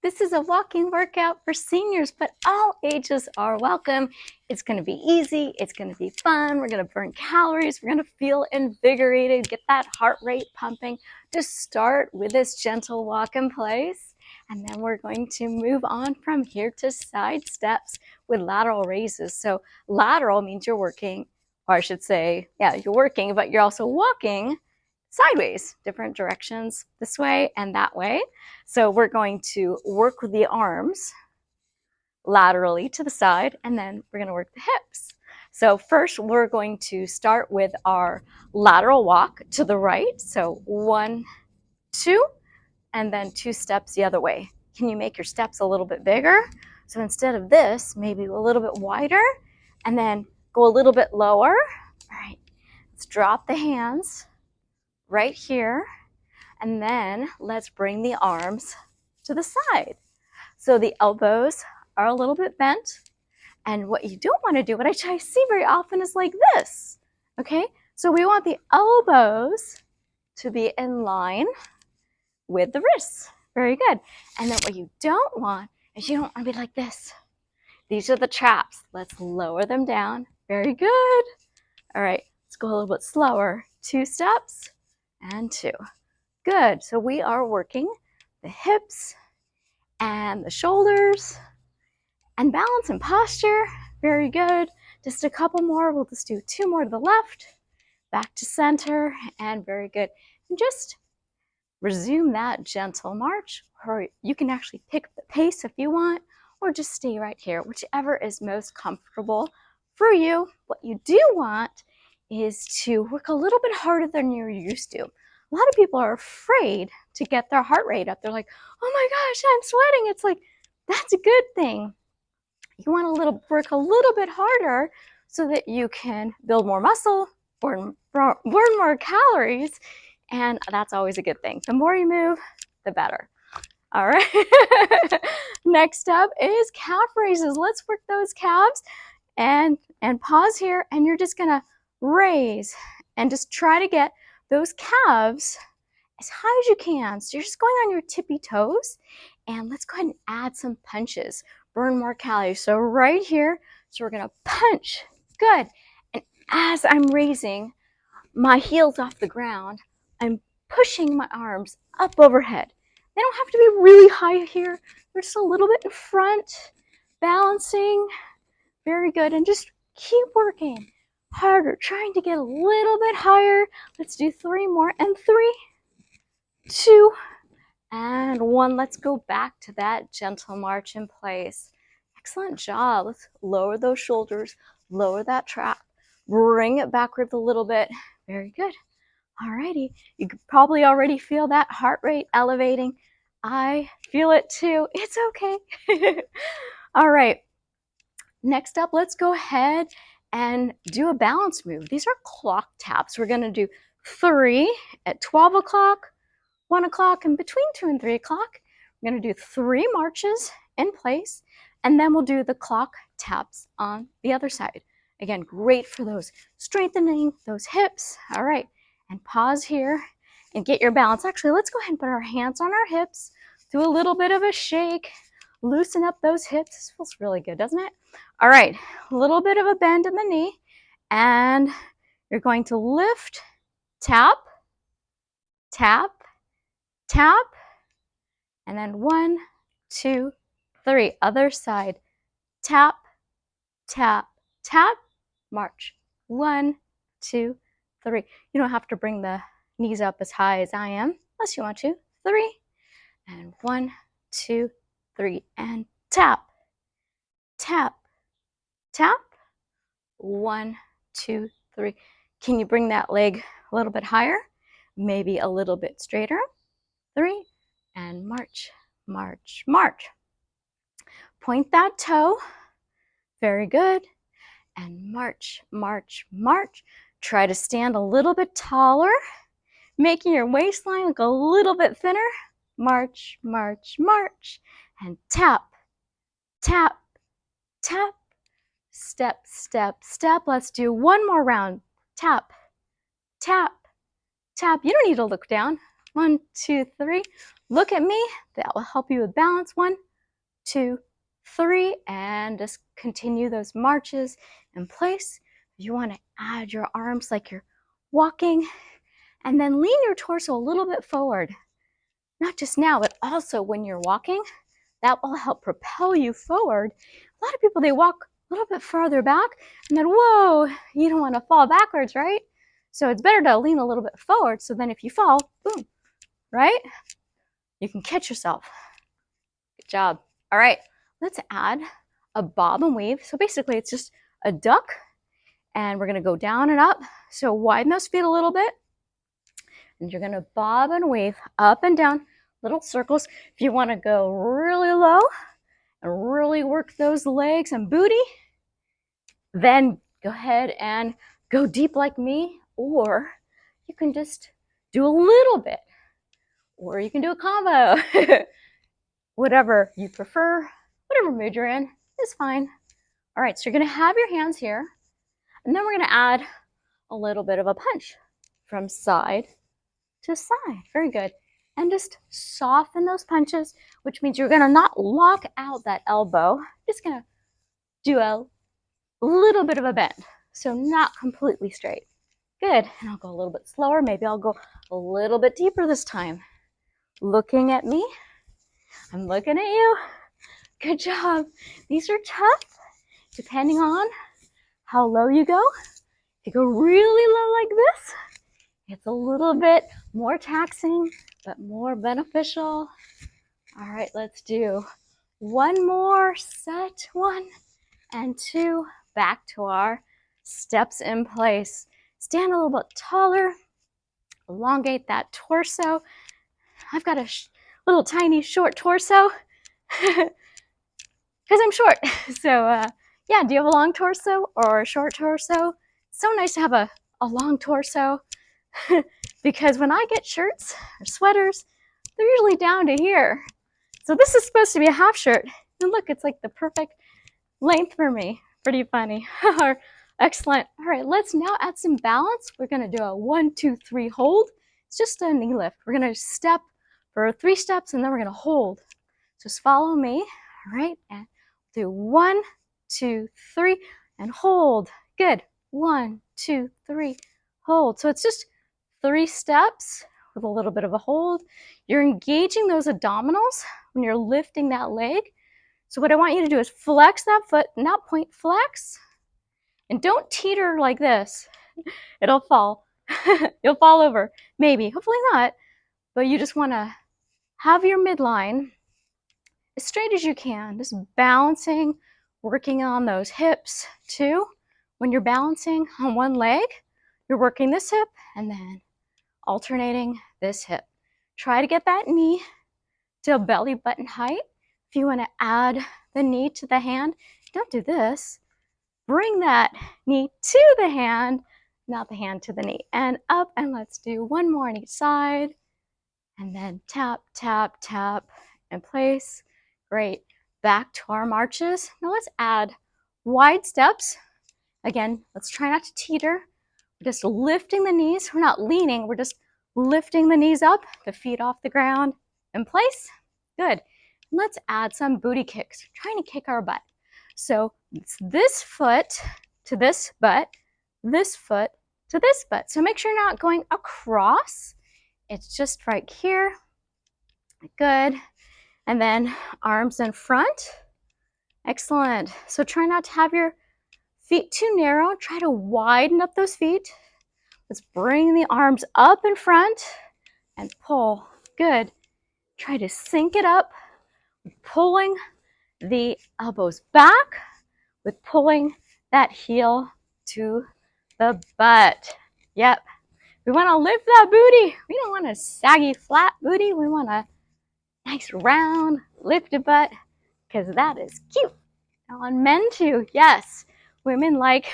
This is a walking workout for seniors, but all ages are welcome. It's going to be easy. It's going to be fun. We're going to burn calories. We're going to feel invigorated, get that heart rate pumping. Just start with this gentle walk in place. And then we're going to move on from here to side steps with lateral raises. So lateral means you're working, or I should say, yeah, you're working, but you're also walking sideways, different directions, this way and that way. So we're going to work with the arms laterally to the side, and then we're going to work the hips. So first, we're going to start with our lateral walk to the right. So 1, 2, and then 2 steps the other way. Can you make your steps a little bit bigger? So instead of this, maybe a little bit wider, and then go a little bit lower. All right, let's drop the hands right here, and then let's bring the arms to the side. So the elbows are a little bit bent, and what you don't want to do, what I see very often, is like this, okay? So we want the elbows to be in line with the wrists. Very good. And then what you don't want is you don't want to be like this. These are the traps. Let's lower them down. Very good. All right, let's go a little bit slower. 2 steps and 2. Good. So we are working the hips and the shoulders and balance and posture. Very good. Just a couple more. We'll just do 2 more to the left, back to center, and very good. And just resume that gentle march, or you can actually pick the pace if you want, or just stay right here, whichever is most comfortable for you. What you do want is to work a little bit harder than you're used to. A lot of people are afraid to get their heart rate up. They're like, oh my gosh, I'm sweating. It's like, that's a good thing. You want to work a little bit harder so that you can build more muscle, burn more calories, and that's always a good thing. The more you move, the better. All right. Next up is calf raises. Let's work those calves and pause here, and you're just gonna raise and just try to get those calves as high as you can. So you're just going on your tippy toes, and let's go ahead and add some punches. Burn more calories. So right here, so we're gonna punch. Good. And as I'm raising my heels off the ground, I'm pushing my arms up overhead. They don't have to be really high here. They're just a little bit in front, balancing. Very good. And just keep working harder, trying to get a little bit higher. Let's do 3 more. And 3, 2, and 1. Let's go back to that gentle march in place. Excellent job. Let's lower those shoulders, lower that trap, bring it backwards a little bit. Very good. Alrighty. You could probably already feel that heart rate elevating. I feel it too. It's okay. All right. Next up, let's go ahead and do a balance move. These are clock taps. We're going to do 3 at 12 o'clock, 1 o'clock, and between 2 and 3 o'clock. We're going to do 3 marches in place, and then we'll do the clock taps on the other side. Again, great for those strengthening those hips. All right, and pause here and get your balance. Actually, let's go ahead and put our hands on our hips, do a little bit of a shake, loosen up those hips. This feels really good, doesn't it? All right, a little bit of a bend in the knee, and you're going to lift, tap, tap, tap, and then 1, 2, 3. Other side. Tap, tap, tap, march. 1, 2, 3. You don't have to bring the knees up as high as I am, unless you want to. 3, and 1, 2, 3, and tap, tap, tap. 1, 2, 3. Can you bring that leg a little bit higher? Maybe a little bit straighter. 3, and march, march, march. Point that toe. Very good. And march, march, march. Try to stand a little bit taller, making your waistline look a little bit thinner. March, march, march. And tap, tap, tap. Step, step, step. Let's do 1 more round. Tap, tap, tap. You don't need to look down. 1, 2, 3. Look at me. That will help you with balance. 1, 2, 3, and just continue those marches in place. You want to add your arms like you're walking, and then lean your torso a little bit forward. Not just now, but also when you're walking. That will help propel you forward. A lot of people, they walk a little bit farther back, and then, whoa, you don't want to fall backwards, right? So it's better to lean a little bit forward, so then if you fall, boom, right? You can catch yourself. Good job. All right, let's add a bob and weave. So basically, it's just a duck, and we're going to go down and up. So widen those feet a little bit, and you're going to bob and weave up and down, little circles. If you want to go really low and really work those legs and booty, then go ahead and go deep like me, or you can just do a little bit, or you can do a combo. Whatever you prefer, whatever mood you're in is fine. All right, so you're gonna have your hands here, and then we're gonna add a little bit of a punch from side to side. Very good. And just soften those punches, which means you're gonna not lock out that elbow. Just gonna do a little bit of a bend, so not completely straight. Good. And I'll go a little bit slower. Maybe I'll go a little bit deeper this time. Looking at me. I'm looking at you. Good job. These are tough, depending on how low you go. If you go really low like this, it's a little bit more taxing, but more beneficial. All right, let's do one more set. 1 and 2. Back to our steps in place. Stand a little bit taller. Elongate that torso. I've got a little tiny short torso because I'm short. So yeah, do you have a long torso or a short torso? It's so nice to have a long torso because when I get shirts or sweaters, they're usually down to here. So this is supposed to be a half shirt. And look, it's like the perfect length for me. Pretty funny. Excellent. All right, let's now add some balance. We're gonna do a 1, 2, 3 hold. It's just a knee lift. We're gonna step for 3 steps, and then we're gonna hold. Just follow me, all right? And do 1, 2, 3, and hold. Good. 1, 2, 3, hold. So it's just 3 steps with a little bit of a hold. You're engaging those abdominals when you're lifting that leg. So what I want you to do is flex that foot, not point, flex. And don't teeter like this. It'll fall. You'll fall over. Maybe, hopefully not. But you just want to have your midline as straight as you can. Just balancing, working on those hips too. When you're balancing on one leg, you're working this hip and then alternating this hip. Try to get that knee to belly button height. If you want to add the knee to the hand, don't do this. Bring that knee to the hand, not the hand to the knee. And up, and let's do one more on each side. And then tap, tap, tap, in place. Great. Back to our marches. Now let's add wide steps. Again, let's try not to teeter. We're just lifting the knees. We're not leaning. We're just lifting the knees up, the feet off the ground, in place. Good. Let's add some booty kicks. We're trying to kick our butt. So it's this foot to this butt, this foot to this butt. So make sure you're not going across. It's just right here. Good. And then arms in front. Excellent. So try not to have your feet too narrow. Try to widen up those feet. Let's bring the arms up in front and pull. Good. Try to sync it up, pulling the elbows back with pulling that heel to the butt. Yep. We want to lift that booty. We don't want a saggy, flat booty. We want a nice, round, lifted butt because that is cute. Now on men too, yes. Women like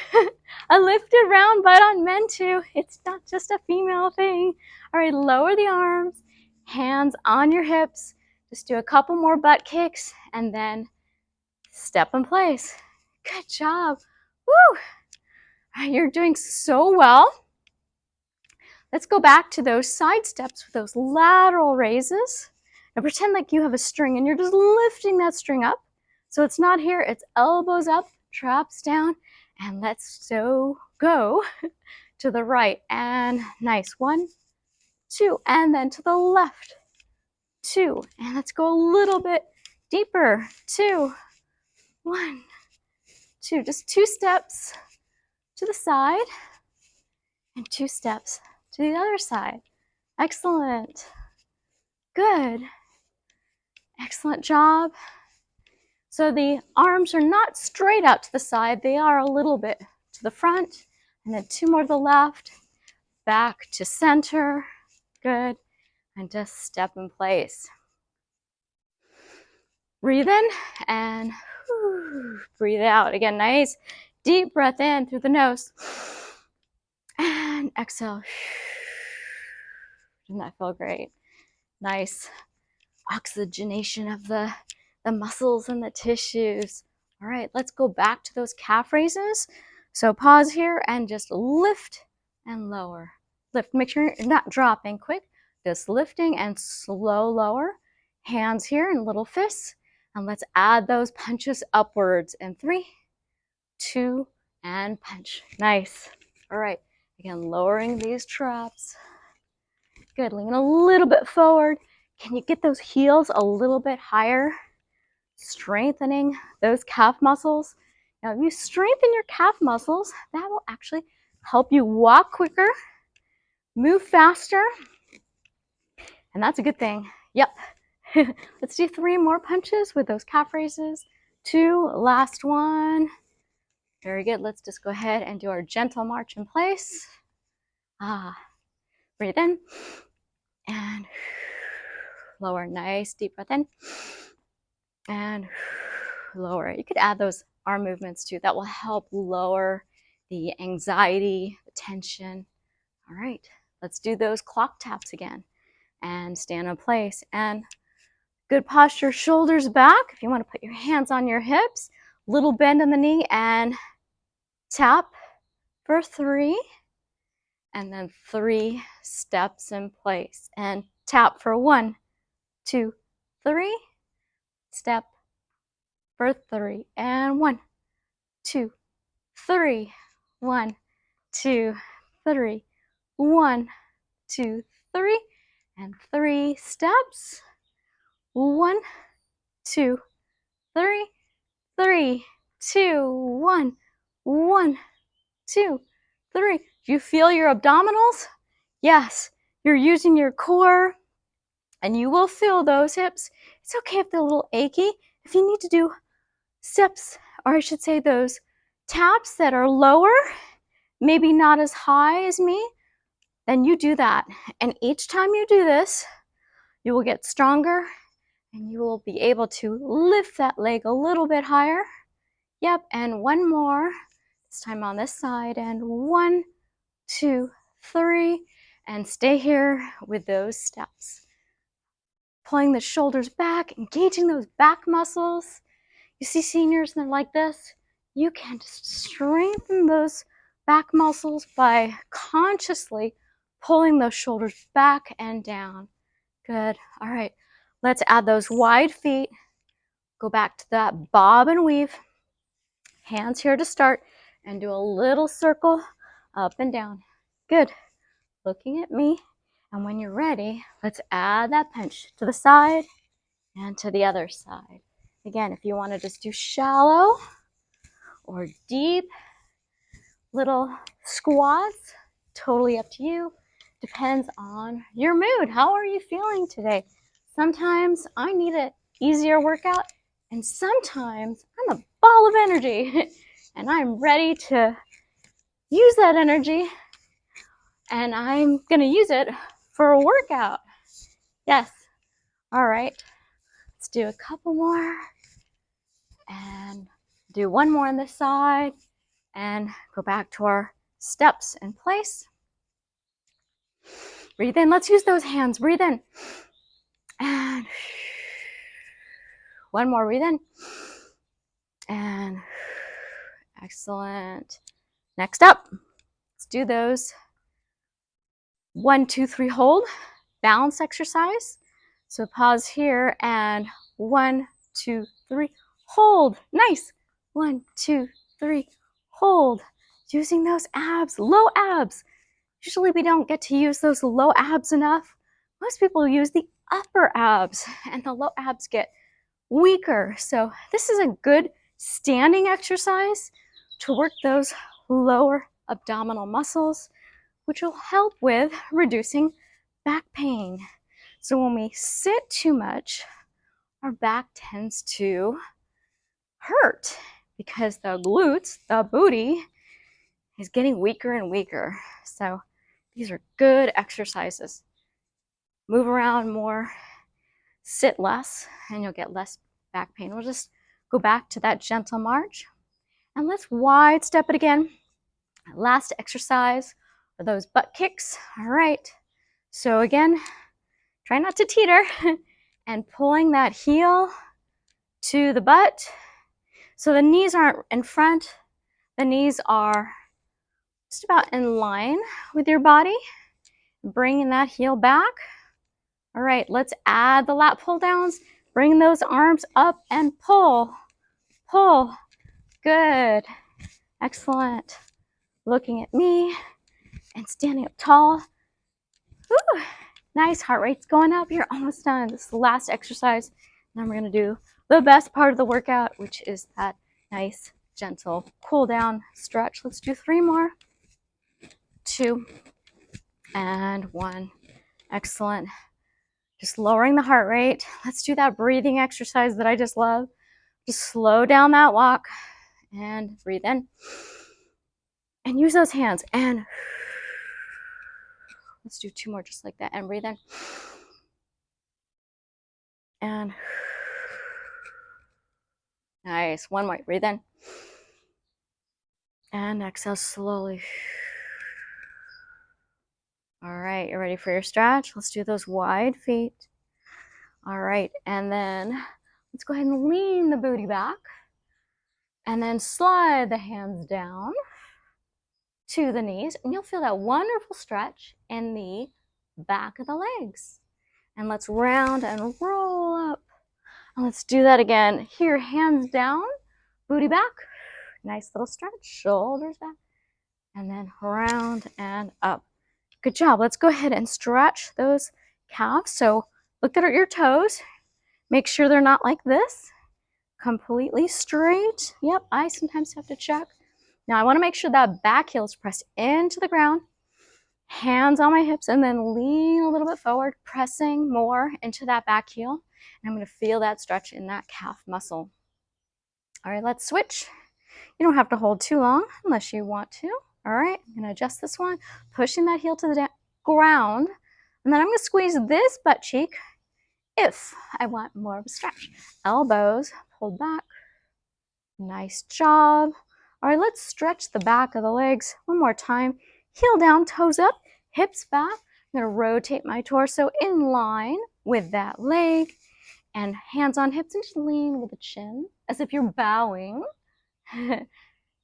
a lifted, round butt on men too. It's not just a female thing. All right, lower the arms, hands on your hips. Just do a couple more butt kicks and then step in place. Good job. Woo! You're doing so well. let's go back to those side steps with those lateral raises. Now pretend like you have a string and you're just lifting that string up. So it's not here, it's elbows up, traps down, and let's go to the right. And nice, 1, 2, and then to the left, 2, and let's go a little bit deeper, 2, 1, 2, just 2 steps to the side and 2 steps to the other side. Excellent. Good. Excellent job. So the arms are not straight out to the side, they are a little bit to the front, and then 2 more to the left, back to center. Good. And just step in place. Breathe in and breathe out. Again, nice deep breath in through the nose. And exhale. Doesn't that feel great? Nice oxygenation of the muscles and the tissues. All right, let's go back to those calf raises. So pause here and just lift and lower. Lift, make sure you're not dropping quick, just lifting and slow lower. Hands here in little fists. And let's add those punches upwards in 3, 2, and punch. Nice. All right, again, lowering these traps. Good, lean a little bit forward. Can you get those heels a little bit higher? Strengthening those calf muscles. Now, if you strengthen your calf muscles, that will actually help you walk quicker, move faster, and that's a good thing. Yep. Let's do 3 more punches with those calf raises. 2, last one. Very good. Let's just go ahead and do our gentle march in place. Breathe in and lower. Nice deep breath in and lower. You could add those arm movements too. That will help lower the anxiety, the tension. All right, let's do those clock taps again and stand in place. And good posture, shoulders back. If you want to put your hands on your hips, little bend in the knee and tap for 3. And then 3 steps in place and tap for 1, 2, 3. Step for 3 and 1, 2, 3. 1, 2, 3. 1, 2, 3. And 3 steps. 1, 2, 3. 3, 2, 1. 1, 2, 3. Do you feel your abdominals? Yes, you're using your core and you will feel those hips. It's okay if they're a little achy. If you need to do steps, or I should say those taps that are lower, maybe not as high as me, then you do that. And each time you do this, you will get stronger and you will be able to lift that leg a little bit higher. Yep, and 1 more. This time on this side, and 1, 2, 3, and stay here with those steps. Pulling the shoulders back, engaging those back muscles. You see seniors and they're like this. You can just strengthen those back muscles by consciously pulling those shoulders back and down. Good. All right, let's add those wide feet. Go back to that bob and weave. Hands here to start and do a little circle up and down. Good. Looking at me. And when you're ready, let's add that punch to the side and to the other side. Again, if you want to just do shallow or deep little squats, totally up to you. Depends on your mood. How are you feeling today? Sometimes I need an easier workout, and sometimes I'm a ball of energy and I'm ready to use that energy and I'm going to use it for a workout. Yes. All right. Let's do a couple more and do 1 more on this side and go back to our steps in place. Breathe in. Let's use those hands. Breathe in. And 1 more. Breathe in. And excellent. Next up, let's do those 1, 2, 3, hold. Balance exercise. So pause here and 1, 2, 3, hold. Nice. 1, 2, 3, hold. Using those abs, low abs. Usually we don't get to use those low abs enough. Most people use the upper abs and the low abs get weaker. So this is a good standing exercise to work those lower abdominal muscles, which will help with reducing back pain. So when we sit too much, our back tends to hurt because the glutes, the booty, is getting weaker and weaker. So these are good exercises. Move around more, sit less, and you'll get less back pain. We'll just go back to that gentle march. And let's wide step it again. Last exercise are those butt kicks. All right. So again, try not to teeter and pulling that heel to the butt. So the knees aren't in front. The knees are just about in line with your body. Bringing that heel back. All right, let's add the lat pull downs. Bring those arms up and pull. Pull. Good. Excellent. Looking at me and standing up tall. Woo. Nice, heart rate's going up. You're almost done. This is the last exercise. Then we're gonna do the best part of the workout, which is that nice, gentle cool down stretch. Let's do 3 more. 2 and 1. Excellent. Just lowering the heart rate. Let's do that breathing exercise that I just love. Just slow down that walk and breathe in. And use those hands. And let's do 2 more just like that. And breathe in. And nice. 1 more. Breathe in. And exhale slowly. All right, you're ready for your stretch. Let's do those wide feet. All right, and then let's go ahead and lean the booty back. And then slide the hands down to the knees. And you'll feel that wonderful stretch in the back of the legs. And let's round and roll up. And let's do that again. Here, hands down, booty back. Nice little stretch, shoulders back. And then round and up. Good job. Let's go ahead and stretch those calves. So look at your toes. Make sure they're not like this. Completely straight. Yep, I sometimes have to check. Now I want to make sure that back heel is pressed into the ground. Hands on my hips and then lean a little bit forward, pressing more into that back heel. And I'm going to feel that stretch in that calf muscle. All right, let's switch. You don't have to hold too long unless you want to. All right, I'm going to adjust this one, pushing that heel to the ground. And then I'm going to squeeze this butt cheek if I want more of a stretch. Elbows pulled back. Nice job. All right, let's stretch the back of the legs one more time. Heel down, toes up, hips back. I'm going to rotate my torso in line with that leg. And hands on hips and just lean with the chin as if you're bowing.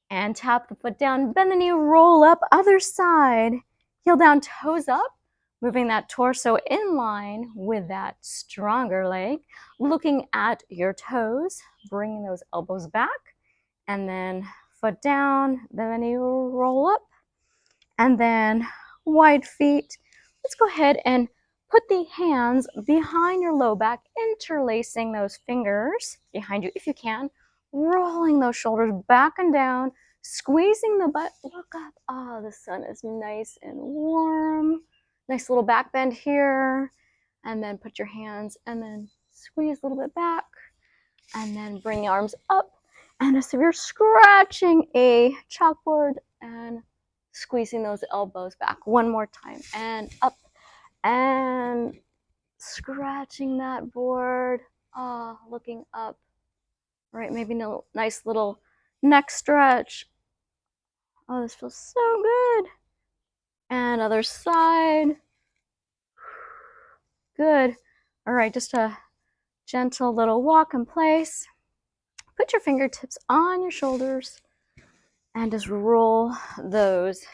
And tap the foot down, bend the knee, roll up, other side. Heel down, toes up, moving that torso in line with that stronger leg. Looking at your toes, bringing those elbows back, and then foot down, bend the knee, roll up, and then wide feet. Let's go ahead and put the hands behind your low back, interlacing those fingers behind you if you can. Rolling those shoulders back and down, squeezing the butt, look up. Oh, the sun is nice and warm. Nice little back bend here. And then put your hands and then squeeze a little bit back. And then bring the arms up. And as if you're scratching a chalkboard and squeezing those elbows back. One more time. And up. And scratching that board. Oh, looking up. All right, maybe a nice little neck stretch. Oh, this feels so good. And other side. Good. All right, just a gentle little walk in place. Put your fingertips on your shoulders and just roll those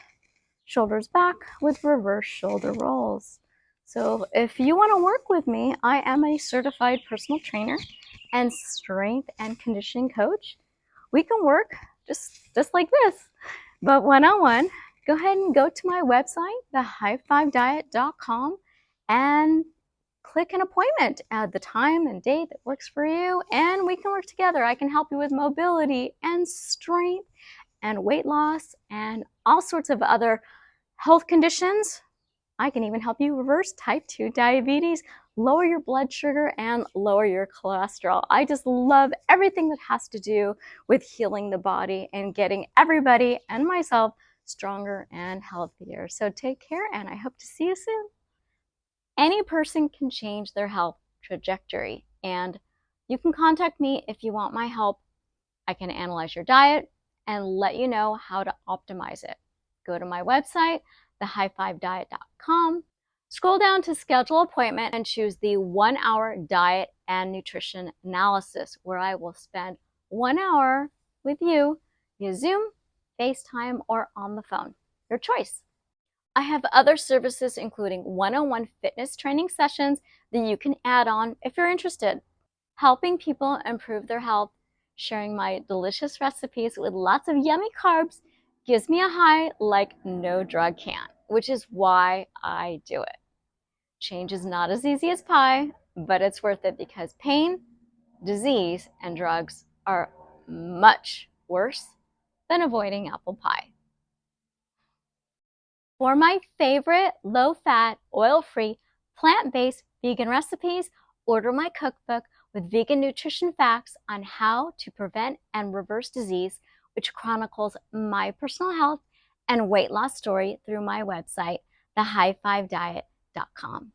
shoulders back with reverse shoulder rolls. So if you want to work with me, I am a certified personal trainer and strength and conditioning coach. We can work just like this, but one-on-one. Go ahead and go to my website, thehigh5diet.com, and click an appointment, add the time and date that works for you, and we can work together. I can help you with mobility and strength and weight loss and all sorts of other health conditions. I can even help you reverse type 2 diabetes, lower your blood sugar, and lower your cholesterol. I just love everything that has to do with healing the body and getting everybody and myself stronger and healthier. So take care, and I hope to see you soon. Any person can change their health trajectory, and you can contact me if you want my help. I can analyze your diet and let you know how to optimize it. Go to my website, thehigh5diet.com, scroll down to schedule appointment, and choose the 1-hour diet and nutrition analysis, where I will spend 1 hour with you via Zoom, FaceTime, or on the phone. Your choice. I have other services, including one-on-one fitness training sessions that you can add on if you're interested. Helping people improve their health, sharing my delicious recipes with lots of yummy carbs gives me a high like no drug can, which is why I do it. Change is not as easy as pie, but it's worth it because pain, disease, and drugs are much worse than avoiding apple pie. For my favorite low-fat, oil-free, plant-based vegan recipes, order my cookbook with vegan nutrition facts on how to prevent and reverse disease, which chronicles my personal health and weight loss story through my website, thehigh5diet.com.